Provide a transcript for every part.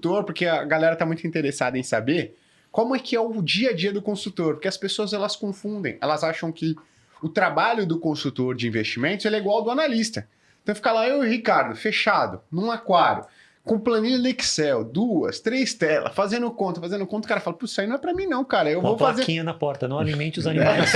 consultor, porque a galera tá muito interessada em saber como é que é o dia a dia do consultor, porque as pessoas elas confundem, elas acham que o trabalho do consultor de investimentos ele é igual ao do analista. Então fica lá eu e o Ricardo, fechado, num aquário, com planilha do Excel, 2, 3 telas, fazendo conta, o cara fala, putz, isso aí não é pra mim não, cara, eu vou fazer... plaquinha na porta, não alimente os animais.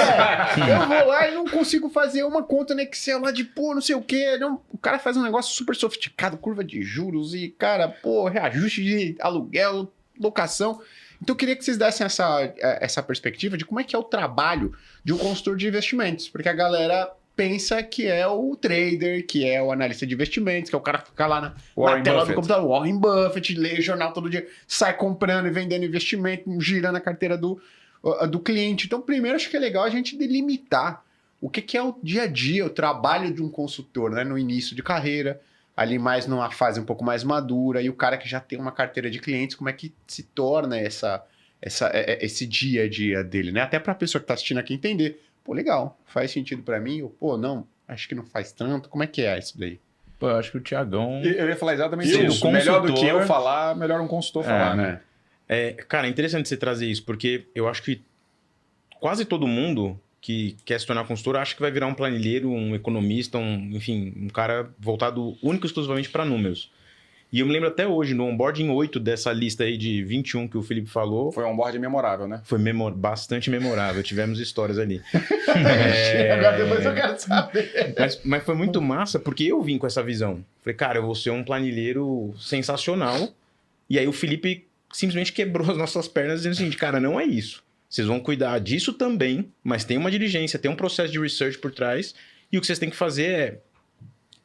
Eu vou lá e não consigo fazer uma conta no Excel lá de, pô, não sei o quê. Não, o cara faz um negócio super sofisticado, curva de juros e, cara, pô, reajuste de aluguel, locação. Então eu queria que vocês dessem essa perspectiva de como é que é o trabalho de um consultor de investimentos, porque a galera pensa que é o trader, que é o analista de investimentos, que é o cara que fica lá na tela do computador, Warren Buffett, lê jornal todo dia, sai comprando e vendendo investimento, girando a carteira do cliente. Então, primeiro, acho que é legal a gente delimitar o que é o dia a dia, o trabalho de um consultor, né? No início de carreira, ali mais numa fase um pouco mais madura, e o cara que já tem uma carteira de clientes, como é que se torna esse dia a dia dele, né? Até para a pessoa que está assistindo aqui entender. Pô, legal, faz sentido para mim? Ou, pô, não, acho que não faz tanto. Como é que é isso daí? Pô, eu acho que o Thiagão... Eu ia falar exatamente isso. Melhor do que eu falar, melhor um consultor falar, né? Cara, é interessante você trazer isso, porque eu acho que quase todo mundo que quer se tornar consultor acha que vai virar um planilheiro, um economista, enfim, um cara voltado único e exclusivamente para números. E eu me lembro até hoje, no onboarding 8 dessa lista aí de 21 que o Felipe falou... Foi um onboarding memorável, né? Foi bastante memorável, tivemos histórias ali. Agora depois eu quero saber. Mas foi muito massa, porque eu vim com essa visão. Falei, cara, eu vou ser um planilheiro sensacional. E aí o Felipe simplesmente quebrou as nossas pernas dizendo o seguinte, cara, não é isso. Vocês vão cuidar disso também, mas tem uma diligência, tem um processo de research por trás. E o que vocês têm que fazer é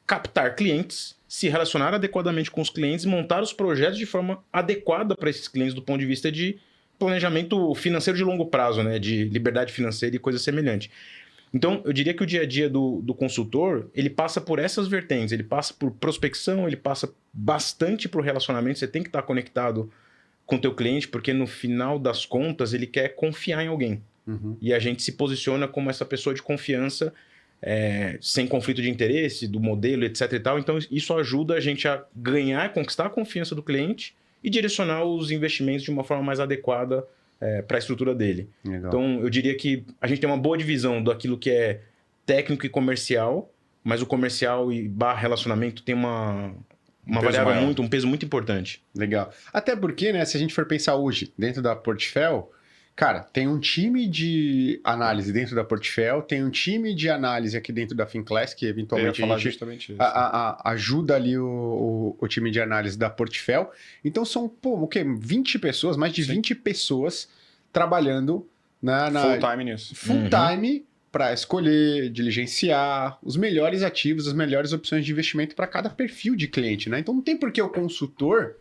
captar clientes, se relacionar adequadamente com os clientes, montar os projetos de forma adequada para esses clientes do ponto de vista de planejamento financeiro de longo prazo, né? De liberdade financeira e coisa semelhante. Então, eu diria que o dia a dia do consultor, ele passa por essas vertentes, ele passa por prospecção, ele passa bastante por relacionamento, você tem que estar conectado com o teu cliente, porque no final das contas, ele quer confiar em alguém. Uhum. E a gente se posiciona como essa pessoa de confiança, sem conflito de interesse, do modelo, etc e tal. Então, isso ajuda a gente a ganhar, conquistar a confiança do cliente e direcionar os investimentos de uma forma mais adequada para a estrutura dele. Legal. Então, eu diria que a gente tem uma boa divisão daquilo que é técnico e comercial, mas o comercial e relacionamento tem um peso muito importante. Legal. Até porque, né, se a gente for pensar hoje, dentro da Portfel, cara, tem um time de análise dentro da Portfel, tem um time de análise aqui dentro da Finclass, que eventualmente eu ia falar justamente isso. ajuda ali o time de análise da Portfel. Então são, o quê? 20 pessoas, mais de 20 pessoas trabalhando full time nisso. Full time para escolher, diligenciar os melhores ativos, as melhores opções de investimento para cada perfil de cliente, né? Então não tem por que o consultor,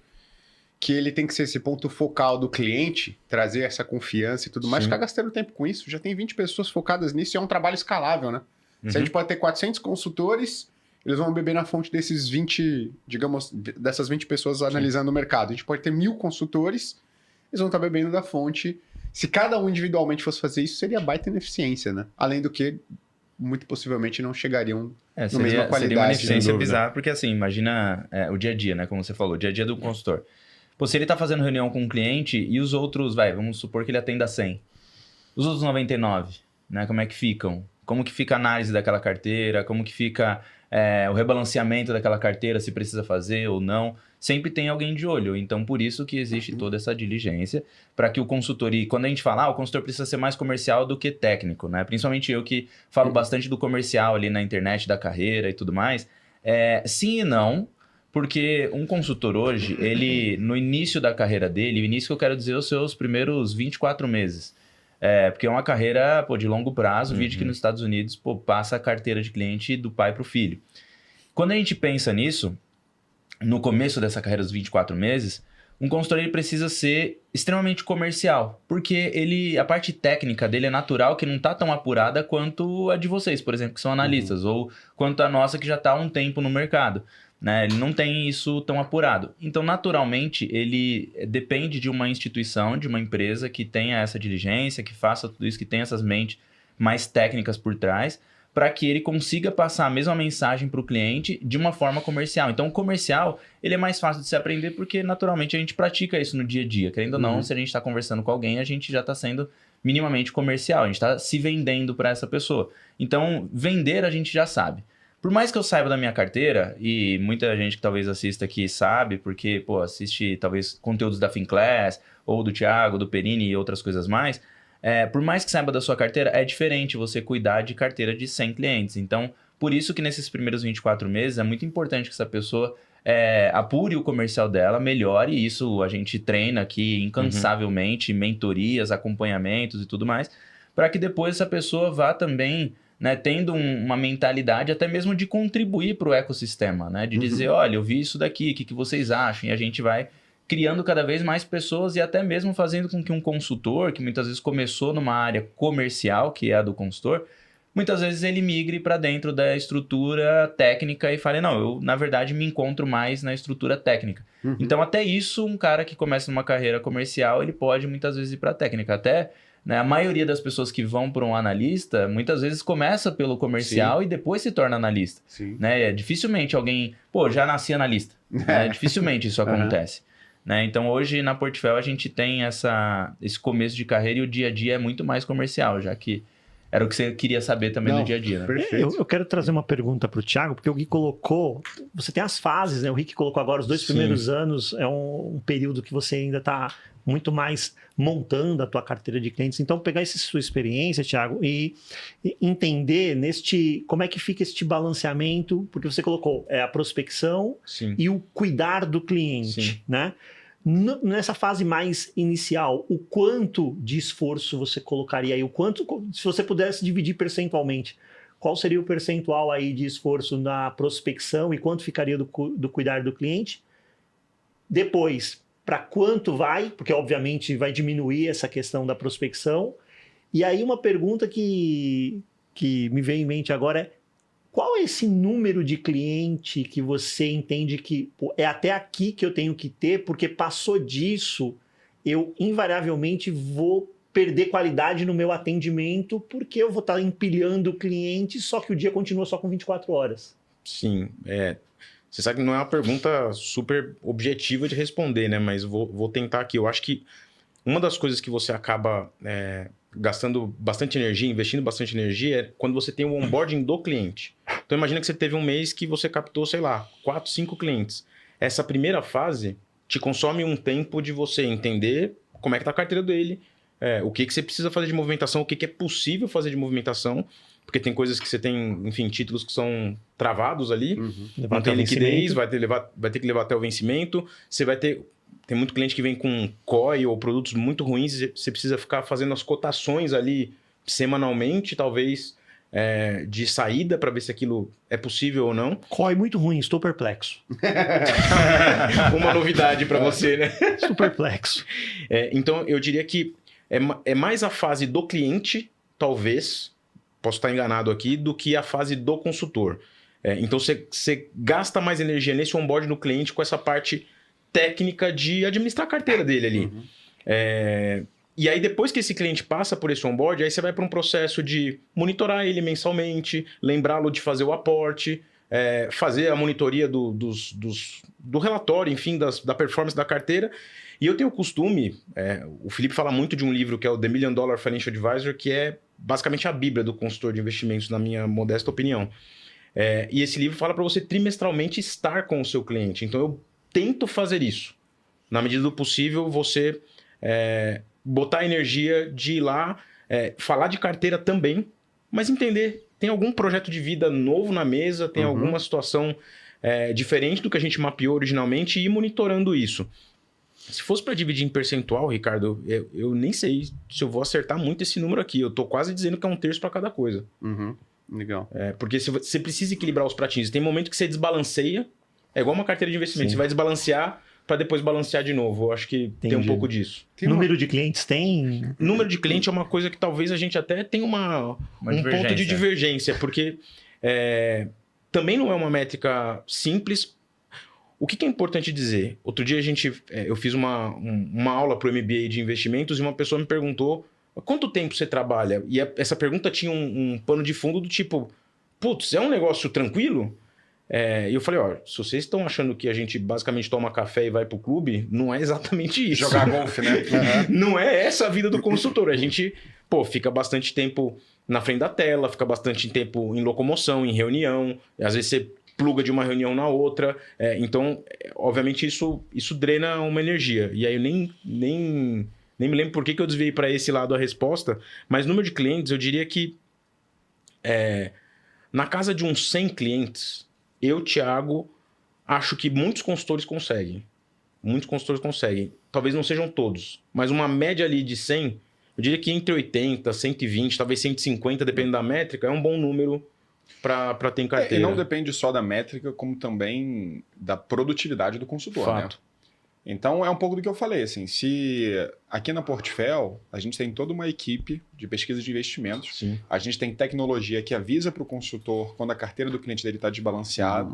que ele tem que ser esse ponto focal do cliente, trazer essa confiança e tudo mais, ficar gastando tempo com isso. Já tem 20 pessoas focadas nisso e é um trabalho escalável, né? Se a gente pode ter 400 consultores, eles vão beber na fonte desses 20, digamos, dessas 20 pessoas analisando o mercado. A gente pode ter 1000 consultores, eles vão estar bebendo da fonte. Se cada um individualmente fosse fazer isso, seria baita ineficiência, né? Além do que, muito possivelmente, não chegariam na mesma qualidade. Seria uma ineficiência bizarra, porque assim, imagina o dia a dia, né? Como você falou, o dia a dia do consultor. Pô, se ele tá fazendo reunião com um cliente e os outros, vamos supor que ele atenda 100. Os outros 99, né? Como é que ficam? Como que fica a análise daquela carteira? Como que fica o rebalanceamento daquela carteira, se precisa fazer ou não? Sempre tem alguém de olho. Então, por isso que existe toda essa diligência para que o consultor... E quando a gente fala, o consultor precisa ser mais comercial do que técnico, né? Principalmente eu que falo bastante do comercial ali na internet, da carreira e tudo mais. Sim e não, porque um consultor hoje, ele, no início da carreira dele, o início que eu quero dizer, os seus primeiros 24 meses. Porque é uma carreira de longo prazo, vídeo que nos Estados Unidos passa a carteira de cliente do pai para o filho. Quando a gente pensa nisso, no começo dessa carreira dos 24 meses, um consultor ele precisa ser extremamente comercial, porque a parte técnica dele é natural que não está tão apurada quanto a de vocês, por exemplo, que são analistas, ou quanto a nossa que já está há um tempo no mercado. Né? Ele não tem isso tão apurado. Então, naturalmente, ele depende de uma instituição, de uma empresa que tenha essa diligência, que faça tudo isso, que tenha essas mentes mais técnicas por trás, para que ele consiga passar a mesma mensagem para o cliente de uma forma comercial. Então, o comercial, ele é mais fácil de se aprender porque, naturalmente, a gente pratica isso no dia a dia. Querendo ou não, se a gente está conversando com alguém, a gente já está sendo minimamente comercial. A gente está se vendendo para essa pessoa. Então, vender a gente já sabe. Por mais que eu saiba da minha carteira, e muita gente que talvez assista aqui sabe, porque, pô, assiste talvez conteúdos da Finclass, ou do Thiago, do Perini e outras coisas mais, por mais que saiba da sua carteira, é diferente você cuidar de carteira de 100 clientes. Então, por isso que nesses primeiros 24 meses é muito importante que essa pessoa apure o comercial dela, melhore, e isso a gente treina aqui incansavelmente, mentorias, acompanhamentos e tudo mais, para que depois essa pessoa vá também, né, tendo uma mentalidade até mesmo de contribuir para o ecossistema, né, de dizer, olha, eu vi isso daqui, o que vocês acham? E a gente vai criando cada vez mais pessoas e até mesmo fazendo com que um consultor, que muitas vezes começou numa área comercial, que é a do consultor, muitas vezes ele migre para dentro da estrutura técnica e fale, não, eu na verdade me encontro mais na estrutura técnica. Então até isso, um cara que começa numa carreira comercial, ele pode muitas vezes ir para a técnica. Até, né, a maioria das pessoas que vão para um analista, muitas vezes começa pelo comercial e depois se torna analista. Né? Dificilmente alguém, pô, já nasci analista. Né? Dificilmente isso acontece. Né? Então hoje na Portfel a gente tem esse começo de carreira e o dia a dia é muito mais comercial, já que era o que você queria saber também no dia a dia. Né? Perfeito. Eu quero trazer uma pergunta para o Thiago, porque o Gui colocou, você tem as fases, né? O Rick colocou agora os 2 primeiros anos, é um período que você ainda está muito mais montando a tua carteira de clientes. Então, pegar essa sua experiência, Thiago, e entender como é que fica este balanceamento, porque você colocou a prospecção e o cuidar do cliente, né? Nessa fase mais inicial, o quanto de esforço você colocaria aí? O quanto, se você pudesse dividir percentualmente, qual seria o percentual aí de esforço na prospecção e quanto ficaria do cuidar do cliente? Depois, para quanto vai? Porque obviamente vai diminuir essa questão da prospecção. E aí uma pergunta que me veio em mente agora é: qual é esse número de cliente que você entende que é até aqui que eu tenho que ter, porque passou disso, eu invariavelmente vou perder qualidade no meu atendimento, porque eu vou estar empilhando o cliente, só que o dia continua só com 24 horas. Sim, você sabe que não é uma pergunta super objetiva de responder, né? Mas vou tentar aqui. Eu acho que uma das coisas que você acaba gastando bastante energia, investindo bastante energia, é quando você tem o onboarding do cliente. Então imagina que você teve um mês que você captou, sei lá, 4, 5 clientes. Essa primeira fase te consome um tempo de você entender como é que está a carteira dele, o que você precisa fazer de movimentação, o que é possível fazer de movimentação, porque tem coisas que você tem, enfim, títulos que são travados ali, não tem liquidez, vai ter que levar até o vencimento, você vai ter... Tem muito cliente que vem com COI ou produtos muito ruins, e você precisa ficar fazendo as cotações ali semanalmente, talvez, de saída, para ver se aquilo é possível ou não. COI muito ruim, estou perplexo. Uma novidade para você, né? Estou perplexo. Então, eu diria que é mais a fase do cliente, talvez, posso estar enganado aqui, do que a fase do consultor. Então, você gasta mais energia nesse onboard no cliente com essa parte técnica de administrar a carteira dele ali. E aí, depois que esse cliente passa por esse onboard, aí você vai para um processo de monitorar ele mensalmente, lembrá-lo de fazer o aporte, fazer a monitoria do relatório, enfim, da performance da carteira. E eu tenho o costume, o Felipe fala muito de um livro que é o The $1 Million Financial Advisor, que é basicamente a bíblia do consultor de investimentos, na minha modesta opinião. E esse livro fala para você trimestralmente estar com o seu cliente. Então, eu tento fazer isso. Na medida do possível, você botar a energia de ir lá, falar de carteira também, mas entender, tem algum projeto de vida novo na mesa, tem alguma situação diferente do que a gente mapeou originalmente e ir monitorando isso. Se fosse para dividir em percentual, Ricardo, eu nem sei se eu vou acertar muito esse número aqui. Eu estou quase dizendo que é 1/3 para cada coisa. Legal. Porque você precisa equilibrar os pratinhos. Tem momento que você desbalanceia. É igual uma carteira de investimento. Você vai desbalancear para depois balancear de novo. Eu acho que tem um pouco disso. Número de clientes tem? Número de cliente é uma coisa que talvez a gente até tenha um ponto de divergência. Porque também não é uma métrica simples. O que é importante dizer? Outro dia eu fiz uma aula para o MBA de investimentos e uma pessoa me perguntou: quanto tempo você trabalha? E essa pergunta tinha um pano de fundo do tipo: putz, é um negócio tranquilo? E eu falei, ó, se vocês estão achando que a gente basicamente toma café e vai pro clube, não é exatamente isso. Jogar golfe, né? Não é essa a vida do consultor. A gente, fica bastante tempo na frente da tela, fica bastante tempo em locomoção, em reunião. Às vezes você pluga de uma reunião na outra. Então, obviamente, isso drena uma energia. E aí eu nem me lembro por que eu desviei para esse lado a resposta, mas número de clientes, eu diria que na casa de uns 100 clientes, eu, Thiago, acho que muitos consultores conseguem. Muitos consultores conseguem. Talvez não sejam todos, mas uma média ali de 100, eu diria que entre 80, 120, talvez 150, dependendo da métrica, é um bom número para ter em carteira. E não depende só da métrica, como também da produtividade do consultor, Fato. né? Então, é um pouco do que eu falei, assim, se aqui na Portfel, a gente tem toda uma equipe de pesquisa de investimentos, Sim. a gente tem tecnologia que avisa para o consultor quando a carteira do cliente dele está desbalanceada,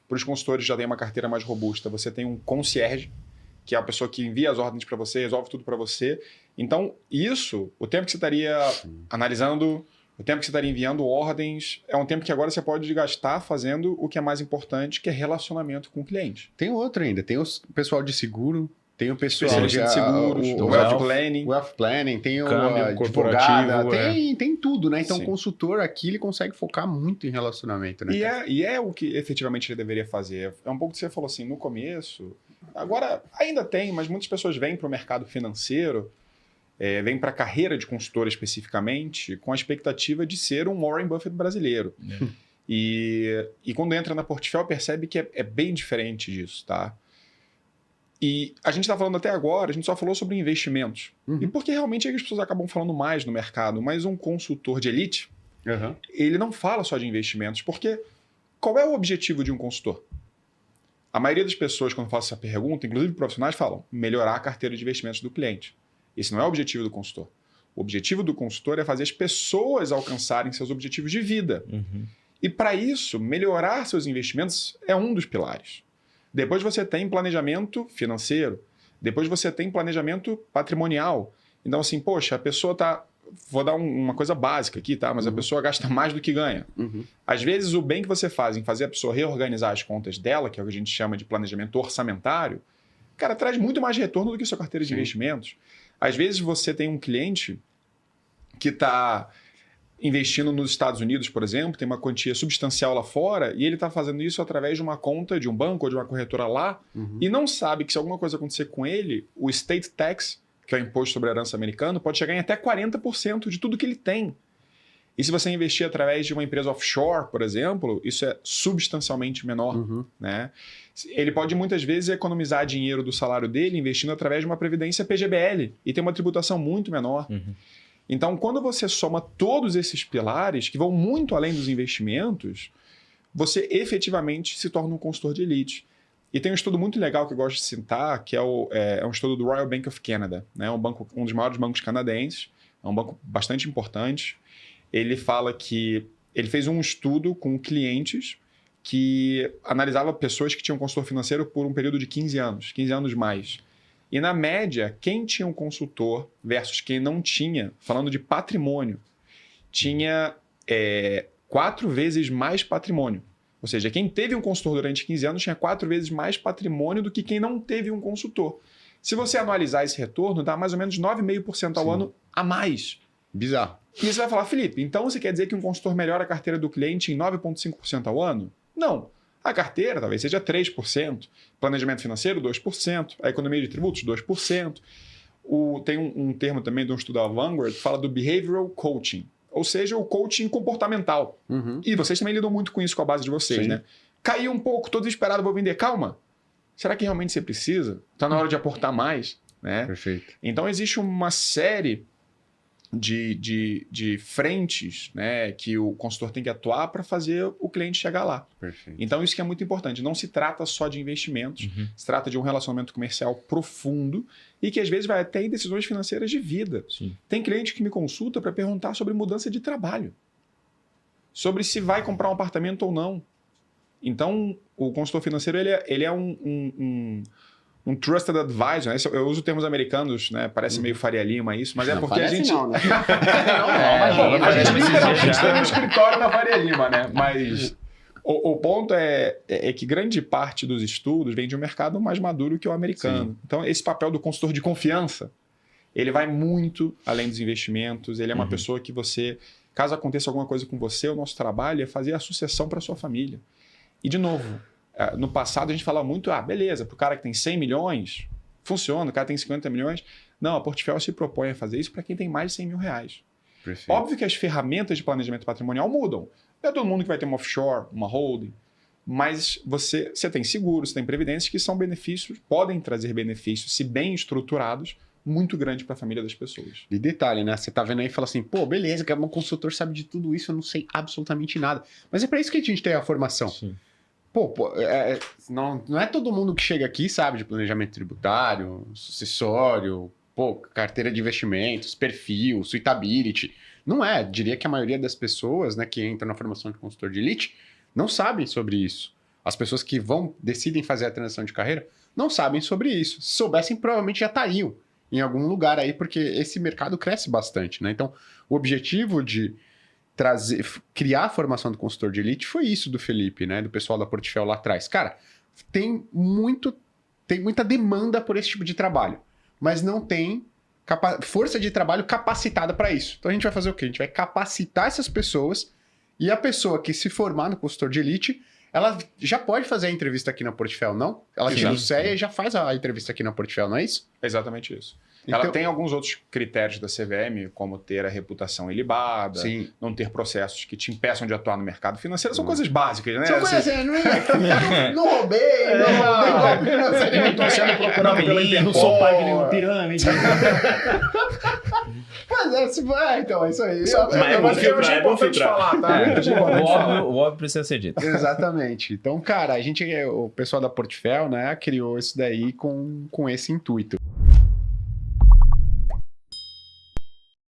para os consultores já tem uma carteira mais robusta, você tem um concierge, que é a pessoa que envia as ordens para você, resolve tudo para você. Então, isso, o tempo que você estaria analisando, o tempo que você estaria enviando ordens, é um tempo que agora você pode gastar fazendo o que é mais importante, que é relacionamento com o cliente. Tem outro ainda, tem o pessoal de seguro, tem o pessoal Especialista de seguros, o wealth planning. wealth planning, tem o Câmbio advogada, corporativo, tem tudo, né? Então Sim. o consultor aqui, ele consegue focar muito em relacionamento, né? E é o que efetivamente ele deveria fazer. É um pouco que você falou assim, no começo, agora ainda tem, mas muitas pessoas vêm para o mercado financeiro, vêm para a carreira de consultor especificamente, com a expectativa de ser um Warren Buffett brasileiro. E quando entra na Portfel, percebe que é bem diferente disso, tá? E a gente está falando até agora, a gente só falou sobre investimentos. E porque realmente é que as pessoas acabam falando mais no mercado, mas um consultor de elite, ele não fala só de investimentos, porque qual é o objetivo de um consultor? A maioria das pessoas, quando faz essa pergunta, inclusive profissionais, falam melhorar a carteira de investimentos do cliente. Esse não é o objetivo do consultor. O objetivo do consultor é fazer as pessoas alcançarem seus objetivos de vida. E para isso, melhorar seus investimentos é um dos pilares. Depois você tem planejamento financeiro. Depois você tem planejamento patrimonial. Então, assim, poxa, a pessoa tá... Vou dar uma coisa básica aqui, tá? Mas a pessoa gasta mais do que ganha. Às vezes, o bem que você faz em fazer a pessoa reorganizar as contas dela, que é o que a gente chama de planejamento orçamentário, cara, traz muito mais retorno do que sua carteira de investimentos. Às vezes, você tem um cliente que está investindo nos Estados Unidos, por exemplo, tem uma quantia substancial lá fora e ele está fazendo isso através de uma conta de um banco ou de uma corretora lá e não sabe que se alguma coisa acontecer com ele, o State Tax, que é o imposto sobre a herança americano, pode chegar em até 40% de tudo que ele tem. E se você investir através de uma empresa offshore, por exemplo, isso é substancialmente menor. Né? Ele pode muitas vezes economizar dinheiro do salário dele investindo através de uma previdência PGBL e ter uma tributação muito menor. Então, quando você soma todos esses pilares, que vão muito além dos investimentos, você efetivamente se torna um consultor de elite. E tem um estudo muito legal que eu gosto de citar, que é um estudo do Royal Bank of Canada, né? Um dos maiores bancos canadenses, é um banco bastante importante. Ele fala que ele fez um estudo com clientes que analisava pessoas que tinham consultor financeiro por um período de 15 anos mais. E na média, quem tinha um consultor versus quem não tinha, falando de patrimônio, tinha 4 vezes mais patrimônio. Ou seja, quem teve um consultor durante 15 anos tinha 4 vezes mais patrimônio do que quem não teve um consultor. Se você analisar esse retorno, dá mais ou menos 9,5% ao ano a mais. Bizarro. E você vai falar, Felipe, então você quer dizer que um consultor melhora a carteira do cliente em 9,5% ao ano? Não. A carteira talvez seja 3%, planejamento financeiro 2%, a economia de tributos 2%. Tem um termo também de um estudo da Vanguard que fala do behavioral coaching, ou seja, o coaching comportamental. E vocês também lidam muito com isso com a base de vocês, né? Caiu um pouco, tô desesperado, vou vender. Calma. Será que realmente você precisa? Está na hora de aportar mais, né? Perfeito. Então existe uma série de frentes, né, que o consultor tem que atuar para fazer o cliente chegar lá. Perfeito. Então isso que é muito importante. Não se trata só de investimentos, se trata de um relacionamento comercial profundo e que às vezes vai até em decisões financeiras de vida. Tem cliente que me consulta para perguntar sobre mudança de trabalho, sobre se vai comprar um apartamento ou não. Então o consultor financeiro ele é um um trusted advisor, né? Eu uso termos americanos, né? Parece meio Faria Lima isso, mas é Não porque a parece gente... não, né? A gente literalmente tem um escritório na Faria Lima, né? Mas o ponto é que grande parte dos estudos vem de um mercado mais maduro que o americano. Sim. Então, esse papel do consultor de confiança, ele vai muito além dos investimentos. Ele é uma pessoa que você, caso aconteça alguma coisa com você, o nosso trabalho é fazer a sucessão para sua família. E, de novo, no passado a gente falava muito, beleza, para o cara que tem 100 milhões, funciona, o cara tem 50 milhões. Não, a Portfólio se propõe a fazer isso para quem tem mais de 100 mil reais. Perfeito. Óbvio que as ferramentas de planejamento patrimonial mudam. Não é todo mundo que vai ter uma offshore, uma holding, mas você tem seguros, você tem previdências que são benefícios, podem trazer benefícios, se bem estruturados, muito grande para a família das pessoas. E detalhe, né? Você tá vendo aí e fala assim, pô, beleza, que um consultor sabe de tudo isso, eu não sei absolutamente nada. Mas é para isso que a gente tem a formação. Sim. Pô, não é todo mundo que chega aqui sabe de planejamento tributário, sucessório, pô, carteira de investimentos, perfil, suitability. Não é. Diria que a maioria das pessoas, né, que entram na formação de consultor de elite não sabem sobre isso. As pessoas que decidem fazer a transição de carreira não sabem sobre isso. Se soubessem, provavelmente já estariam em algum lugar aí, porque esse mercado cresce bastante, né? Então, o objetivo de criar a formação do consultor de elite foi isso do Felipe, né? Do pessoal da Portfólio lá atrás. Cara, tem muita demanda por esse tipo de trabalho, mas não tem força de trabalho capacitada para isso. Então a gente vai fazer o quê? A gente vai capacitar essas pessoas e a pessoa que se formar no consultor de elite, ela já pode fazer a entrevista aqui na Portfólio, não? Ela tira o CEA e já faz a entrevista aqui na Portfólio, não é isso? É exatamente isso. Então, ela tem alguns outros critérios da CVM, como ter a reputação ilibada, sim. não ter processos que te impeçam de atuar no mercado financeiro. São coisas básicas, né? São coisas assim, não roubei, não dei golpe financeiro, não tô sendo procurado pela Interpol. Não sou pai de nenhuma pirâmide. Mas então, é isso aí. é bom filtrar, é bom filtrar. falar, tá? O óbvio precisa ser dito. Exatamente. Então, cara, o pessoal da Portfólio, né, criou isso daí com esse intuito.